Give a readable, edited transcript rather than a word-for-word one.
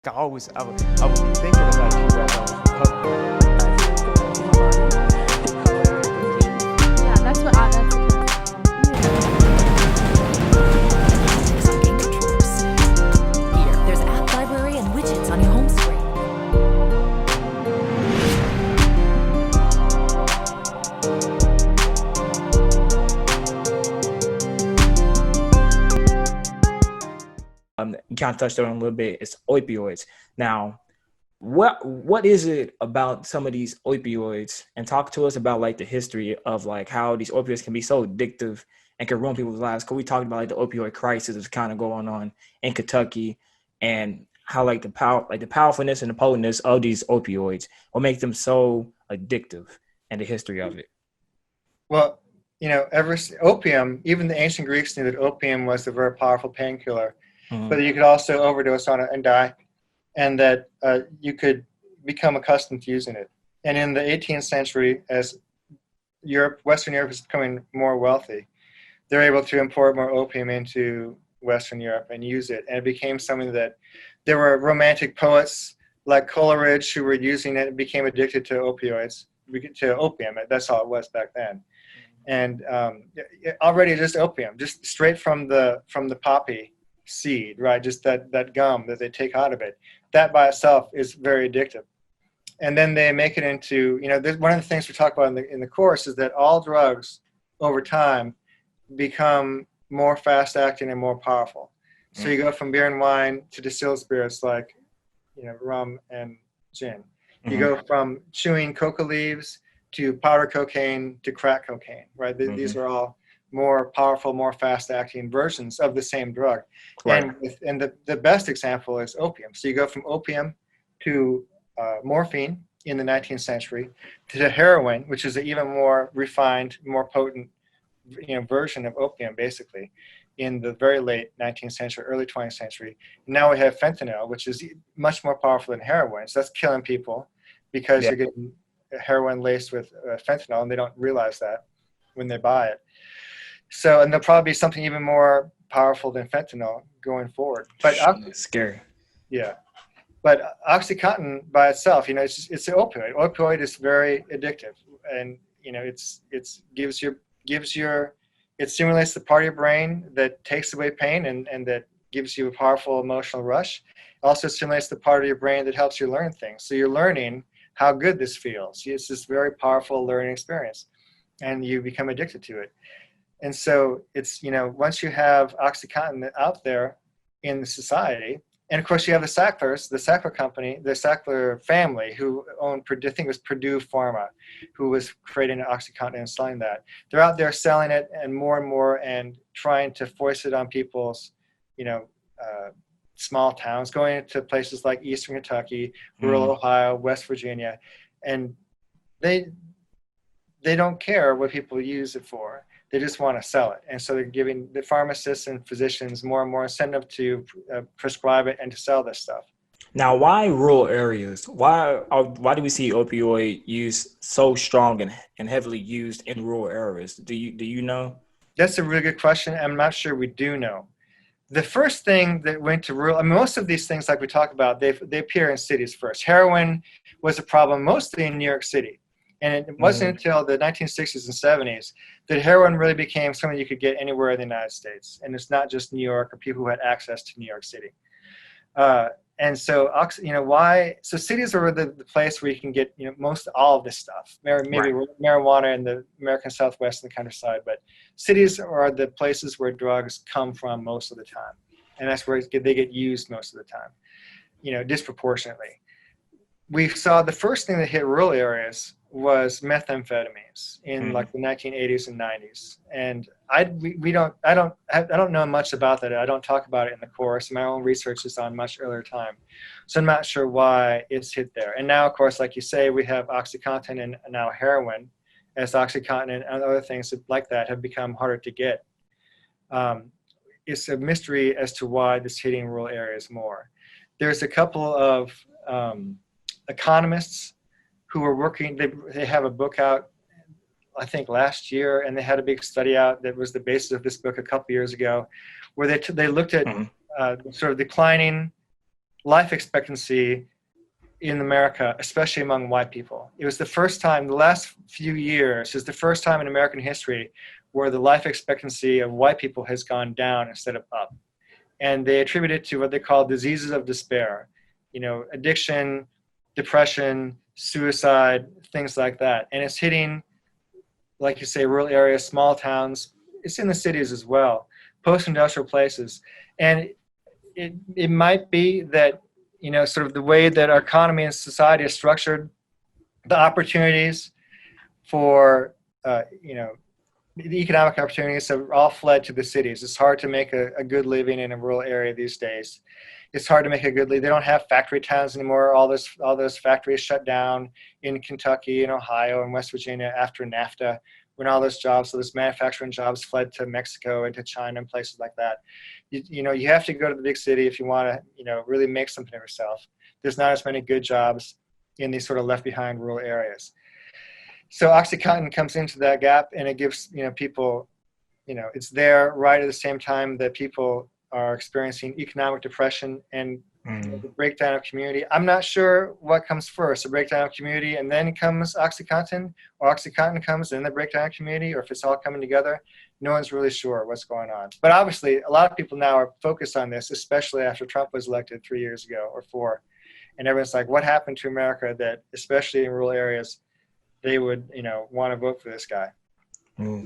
I would be thinking about you as I was recovering. Yeah, that's what I, that's Here, there's app library and widgets on your home screen. You kind of touched on it a little bit. It's opioids. Now, what is it about some of these opioids? And talk to us about like the history of like how these opioids can be so addictive and can ruin people's lives. Because we talked about like the opioid crisis is kind of going on in Kentucky, and how like the powerfulness and the potentness of these opioids will make them so addictive, and the history of it. Well, opium, even the ancient Greeks knew that opium was a very powerful painkiller, but Mm-hmm. that you could also overdose on it and die, and that you could become accustomed to using it. And in the 18th century, as Western Europe is becoming more wealthy, they're able to import more opium into Western Europe and use it. And it became something that there were romantic poets like Coleridge who were using it and became addicted to opioids, to opium. That's all it was back then. And already just opium, just straight from the poppy seed, right? Just that gum that they take out of it. That by itself is very addictive. And then they make it into, one of the things we talk about in the course is that all drugs over time become more fast acting and more powerful. So you go from beer and wine to distilled spirits like, rum and gin. You Mm-hmm. go from chewing coca leaves to powder cocaine to crack cocaine, right? Mm-hmm. These are all more powerful, more fast acting versions of the same drug. Right. And the best example is opium. So you go from opium to morphine in the 19th century to heroin, which is an even more refined, more potent version of opium, basically, in the very late 19th century, early 20th century. Now we have fentanyl, which is much more powerful than heroin. So that's killing people because Yeah. you're getting heroin laced with fentanyl, and they don't realize that when they buy it. So, and there'll probably be something even more powerful than fentanyl going forward. But It's scary. yeah, but OxyContin by itself, it's an opioid. Opioid is very addictive, and it stimulates the part of your brain that takes away pain and that gives you a powerful emotional rush. It also stimulates the part of your brain that helps you learn things. So you're learning how good this feels. It's this very powerful learning experience, and you become addicted to it. And so it's, once you have OxyContin out there in society, and of course you have the Sackler company, the Sackler family, who owned, I think it was Purdue Pharma, who was creating OxyContin and selling that. They're out there selling it and trying to force it on people's, small towns, going into places like Eastern Kentucky, rural Ohio, West Virginia, and they don't care what people use it for. They just want to sell it. And so they're giving the pharmacists and physicians more and more incentive to prescribe it and to sell this stuff. Now, why rural areas? Why do we see opioid use so strong and heavily used in rural areas? Do you know? That's a really good question. I'm not sure we do know. The first thing that went to rural, most of these things like we talk about, they appear in cities first. Heroin was a problem mostly in New York City. And it wasn't until the 1960s and 70s that heroin really became something you could get anywhere in the United States. And it's not just New York or people who had access to New York City. And so, why? So cities are the place where you can get, most all of this stuff. Maybe Right. marijuana in the American Southwest and the countryside, but cities are the places where drugs come from most of the time. And that's where they get used most of the time, disproportionately. We saw the first thing that hit rural areas was methamphetamines in like the 1980s and 90s, and I don't know much about that. I don't talk about it in the course. My own research is on much earlier time, so I'm not sure why it's hit there. And now, of course, like you say, we have OxyContin and now heroin, as OxyContin and other things like that have become harder to get. It's a mystery as to why this hitting rural areas more. There's a couple of economists who are working, they have a book out, I think last year, and they had a big study out that was the basis of this book a couple years ago, where they looked at sort of declining life expectancy in America, especially among white people. It was the first time, the last few years, is the first time in American history where the life expectancy of white people has gone down instead of up. And they attribute it to what they call diseases of despair, addiction, depression, suicide, things like that. And it's hitting, like you say, rural areas, small towns. It's in the cities as well, post-industrial places. And it might be that, sort of the way that our economy and society is structured, the opportunities for, the economic opportunities have all fled to the cities. It's hard to make a good living in a rural area these days. It's hard to make a good living. They don't have factory towns anymore. All those factories shut down in Kentucky and Ohio and West Virginia after NAFTA, when all those manufacturing jobs fled to Mexico and to China and places like that. You have to go to the big city if you want to, really make something of yourself. There's not as many good jobs in these sort of left behind rural areas. So OxyContin comes into that gap, and it gives, people, it's there right at the same time that people are experiencing economic depression and the breakdown of community. I'm not sure what comes first, the breakdown of community, and then comes OxyContin, or OxyContin comes and then the breakdown of community, or if it's all coming together. No one's really sure what's going on. But obviously, a lot of people now are focused on this, especially after Trump was elected 3 years ago or 4. And everyone's like, what happened to America that, especially in rural areas, they would, want to vote for this guy?